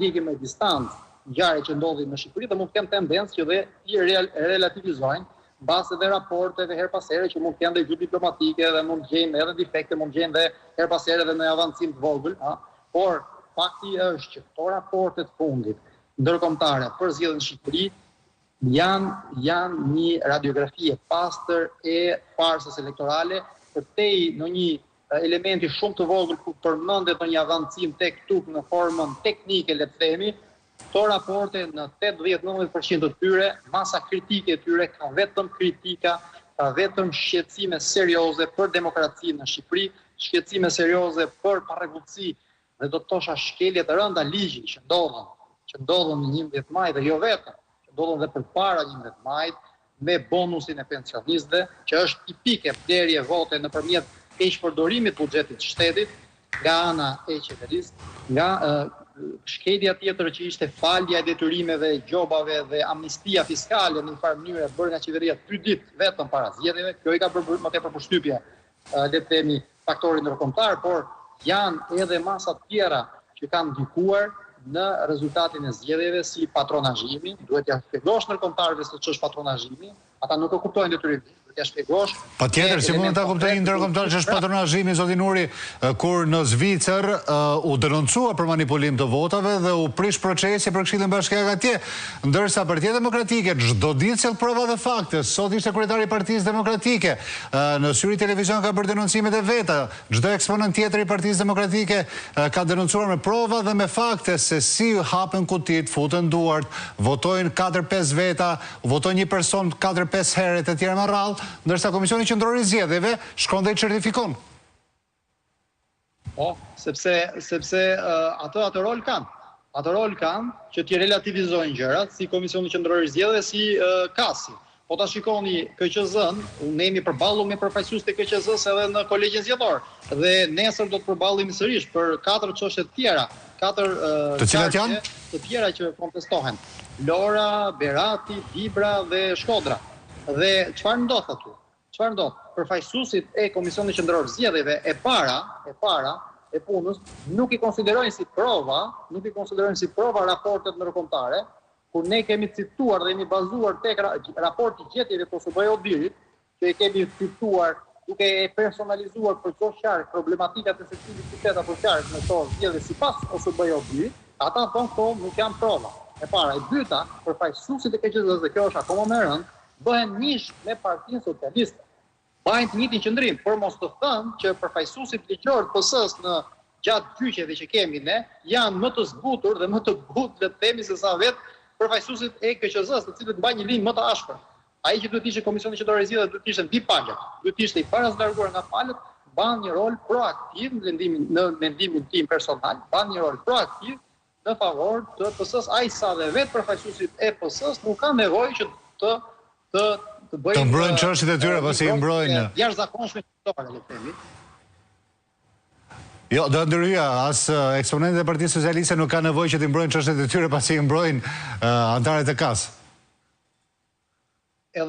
ndjekim me distancë ngjarje që ndodhin në Shqipëri dhe mund të kenë tendencë që dhe i relativizojnë mbas edhe raporteve her pas here që mund të kenë dhe gjë diplomatike dhe mund të gjejnë edhe defekte, mund të gjejnë dhe her pas here edhe në avancim të vogël, por fakti është që këto raporte të fundit ndërkombëtare për zgjedhjen në Shqipëri janë një radiografi e pastër e farsës elektorale, përtej në një elementi shumë të vogël ku përmendet në një avancim tek tuk në formën teknike, le të themi. Këto raporte në 80-90% të tyre, masa kritike e tyre ka vetëm kritika, ka vetëm shqetësime serioze për demokracinë në Shqipëri, shqetësime serioze për parregullsi dhe do të thosha shkelje të rënda ligji që ndodhen në 11 maj dhe jo vetëm, që ndodhen dhe përpara 11 majit me bonusin e pensionistëve, që është tipike blerje vote nëpërmjet keqpërdorimit të buxhetit të shtetit nga ana e qeverisë, nga shkelja tjetër që ishte falja e detyrimeve, gjobave dhe amnistia fiskale në një farë mënyrë bërë nga qeveria 2 ditë vetëm para zgjedhjeve. Kjo i ka bërë më tepër përshtypje, le të themi, faktorin ndërkombëtar, por janë edhe masa të tjera që kanë ndikuar në rezultatin e zgjedhjeve si patronazhimi. Duhet t'ia shpjegosh ndërkombëtarëve se ç'është patronazhimi. Ata nuk e kuptojnë detyrimisht. T'ia shpjegosh. Patjetër, si mund ta kuptojnë ndërkombëtar që është patronazhimi, zoti Nuri, kur në Zvicër u denoncua për manipulim të votave dhe u prish procesi për Këshillin Bashkiak atje, ndërsa Partia Demokratike çdo ditë sjell prova dhe fakte. Sot ishte kryetari i Partisë Demokratike, në Syri Televizion ka bërë denoncimet e veta. Çdo eksponent tjetër i Partisë Demokratike ka denoncuar me prova dhe me fakte se si hapen kutit, futen duart, votojnë 4-5 veta, voton një person 4-5 herë e tjerë me radhë, ndërsa Komisioni Qendror i Zgjedhjeve shkon dhe i certifikon. Po, sepse atë rol kanë. Atë rol kanë që t'i relativizojnë gjërat, si Komisioni Qendror i Zgjedhjeve, si KAS-i. Po ta shikoni KQZ-n, ne jemi përballur me përfaqësues të KQZ-s edhe në kolegjin zgjedhor. Dhe nesër do të përballemi sërish për 4 çështje të tjera, 4 të cilat janë të tjera që kontestohen. Lora, Berati, Dibra dhe Shkodra. Dhe çfarë ndodh aty? Çfarë ndodh? Përfaqësuesit e Komisionit Qendror të Zgjedhjeve e para e punës nuk i konsiderojnë si prova raportet ndërkombëtare, kur ne kemi cituar dhe jemi bazuar tek raporti gjetjeve të OSBE-Odirit, që e kemi cituar duke e personalizuar për çdo qark problematikat e secilit qytet apo qark në to zgjedhje sipas OSBE-Odirit, ata thonë këto nuk janë prova. E para, e dyta, përfaqësuesit e KQZ-s, dhe kjo është akoma më rënd, bëhen mish me Partinë Socialiste. Bajnë të njëjtin qëndrim, por mos të thënë që përfaqësuesit ligjor të PS-s në gjatë gjyqeve që kemi ne janë më të zbutur dhe më të butë, le të themi, se sa vetë përfaqësuesit e KQZ-s, të cilët mbajnë një linjë më të ashpër. Ai që duhet ishte Komisioni Qendror i Zgjedhjeve duhet ishte mbi palët, duhet ishte i parazlarguar nga palët, ban një rol proaktiv në mendimin tim personal, ban një rol proaktiv në favor të PS-s, ai sa dhe vetë përfaqësuesit e PS-s nuk kanë nevojë që të bëjnë të mbrojnë çështjet e tyre pasi i mbrojnë jashtëzakonshme qytetare, le të themi. Jo, do ndërhyja, as eksponentët e Partisë Socialiste nuk kanë nevojë që të mbrojnë çështjet e tyre pasi i mbrojnë anëtarët e KAS. Edhe